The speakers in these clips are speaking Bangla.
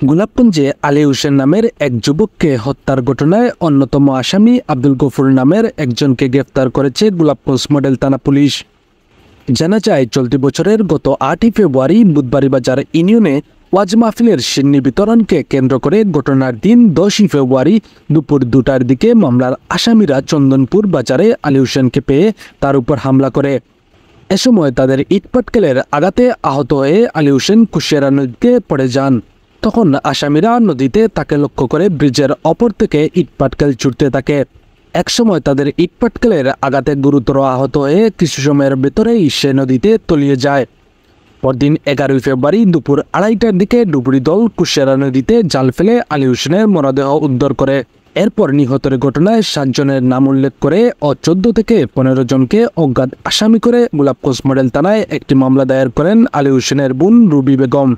গোলাপগঞ্জে আলী হোসেন নামের এক যুবককে হত্যার ঘটনায় অন্যতম আসামি আব্দুল গফুর নামের একজনকে গ্রেফতার করেছে গোলাপগঞ্জ মডেল থানা পুলিশ। জানা যায়, চলতি বছরের গত 8 ফেব্রুয়ারি বুধবাড়ি বাজার ইউনিয়নে ওয়াজ মাহফিলের সিন্নি বিতরণকে কেন্দ্র করে ঘটনার দিন 10 ফেব্রুয়ারি দুপুর 2টার দিকে মামলার আসামিরা চন্দনপুর বাজারে আলী হোসেনকে পেয়ে তার উপর হামলা করে। এ সময় তাদের ইটপাটকেলের আঘাতে আহত হয়ে আলী হোসেন কুশিয়ারা নদীতে পড়ে যান। তখন আসামিরা নদীতে তাকে লক্ষ্য করে ব্রিজের অপর থেকে ইটপাটকেল ছুটতে থাকে। একসময় তাদের ইটপাটকেলের আঘাতে গুরুতর আহত হয়ে কিছু সময়ের ভেতরেই সে নদীতে তলিয়ে যায়। পরদিন 11 ফেব্রুয়ারি দুপুর 2:30টার দিকে ডুবুরি দল কুশিয়ারা নদীতে জাল ফেলে আলী হোসেনের মরদেহ উদ্ধার করে। এরপর নিহতের ঘটনায় 7 জনের নাম উল্লেখ করে ও 14 থেকে 15 জনকে অজ্ঞাত আসামি করে গোলাপগঞ্জ মডেল থানায় একটি মামলা দায়ের করেন আলী হোসেনের বোন রুবি বেগম।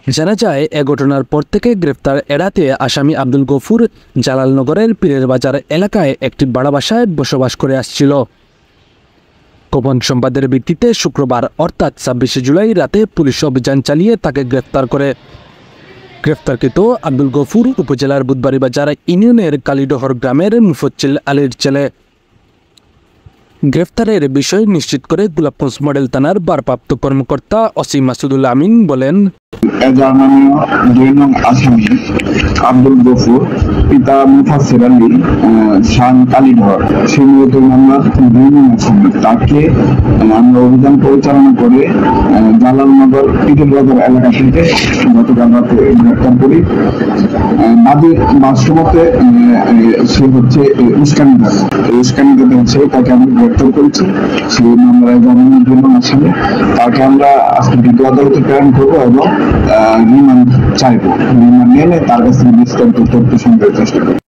জানা যায়, এ ঘটনার পর থেকে গ্রেফতার এড়াতে আসামি আব্দুল গফুর জালালনগরের পীরের বাজার এলাকায় একটি ভাড়া বাসায় বসবাস করে আসছিল। গোপন সংবাদের ভিত্তিতে শুক্রবার অর্থাৎ 26 জুলাই রাতে পুলিশ অভিযান চালিয়ে তাকে গ্রেফতার করে। গ্রেফতারকৃত আব্দুল গফুর উপজেলার বুধবাড়ি বাজার ইউনিয়নের কালীডহর গ্রামের মুফজ্জিল আলীর ছেলে। গ্রেফতারের বিষয় নিশ্চিত করে গোলাপগঞ্জ মডেল থানার ভারপ্রাপ্ত কর্মকর্তা ওসি মাসুদুল আমিন বলেন, জার্মানীয় 2 নং আসামি আব্দুল গফুর, পিতা মুফাসসির আলী, শান কালীধর, সে মূলত মামলার 2 নং আসামি। তাকে আমরা অভিযান পরিচালনা করে জালালনগর পীরের বাজার এলাকা থেকে গতকাল রাতে গ্রেফতার করি। বাস্তবতে সে হচ্ছে উস্কানিতে হচ্ছে, তাকে আমরা গ্রেফতার করেছি। সেই মামলায় জামিনের জন্য আসামি, তাকে আমরা আজকে দ্বিতীয় আদালতে প্রেরণ করবো এবং রিমান্ড চাইবো। রিমান্ড নিয়ে তার কাছ থেকে বিস্তারিত তথ্য সংগ্রহের চেষ্টা করবো।